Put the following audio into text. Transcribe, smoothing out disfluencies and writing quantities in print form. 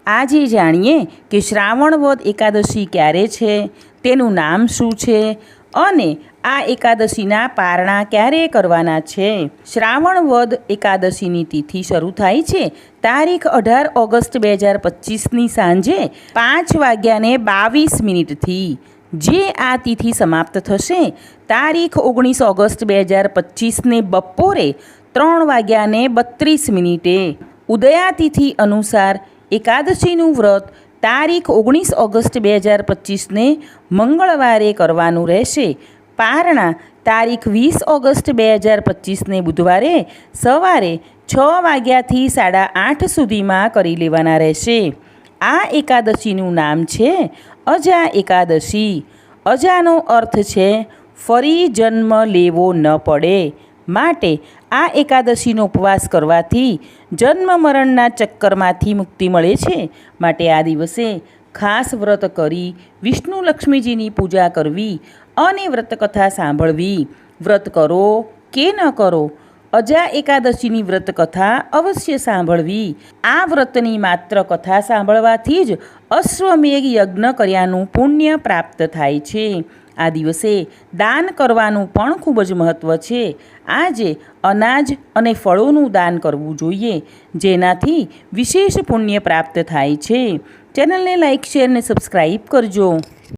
આજે જાણીએ કે શ્રાવણ વદ એકાદશી ક્યારે છે, તેનું નામ શું છે અને આ એકાદશીના પારણા ક્યારે કરવાના છે। શ્રાવણ વદ એકાદશીની તિથિ શરૂ થાય છે તારીખ 18 ઓગસ્ટ 2025ની સાંજે 5:22 જે આ તિથિ સમાપ્ત થશે તારીખ 19 ઓગસ્ટ 2025ને બપોરે 3:32 ઉદયાતિથિ અનુસાર એકાદશીનું વ્રત તારીખ 19 ઓગસ્ટ 2025ને મંગળવારે કરવાનું રહેશે। પારણા તારીખ 20 ઓગસ્ટ 2025ને બુધવારે સવારે 6 વાગ્યાથી 8:30 સુધીમાં કરી લેવાના રહેશે। આ એકાદશીનું નામ છે અજા એકાદશી। અજાનો અર્થ છે ફરી જન્મ લેવો ન પડે, માટે આ એકાદશીનો ઉપવાસ કરવાથી જન્મ મરણના ચક્કરમાંથી મુક્તિ મળે છે। માટે આ દિવસે ખાસ વ્રત કરી વિષ્ણુ લક્ષ્મીજીની પૂજા કરવી અને વ્રતકથા સાંભળવી। વ્રત કરો કે ન કરો, અજા એકાદશીની વ્રતકથા અવશ્ય સાંભળવી। આ વ્રતની માત્ર કથા સાંભળવાથી જ અશ્વમેઘ યજ્ઞ કર્યાનું પુણ્ય પ્રાપ્ત થાય છે। આ દિવસે દાન કરવાનું પણ ખૂબ જ મહત્ત્વ છે। આજે અનાજ અને ફળોનું દાન કરવું જોઈએ, જેનાથી વિશેષ પુણ્ય પ્રાપ્ત થાય છે। ચેનલને લાઇક, શેર અને સબસ્ક્રાઈબ કરજો।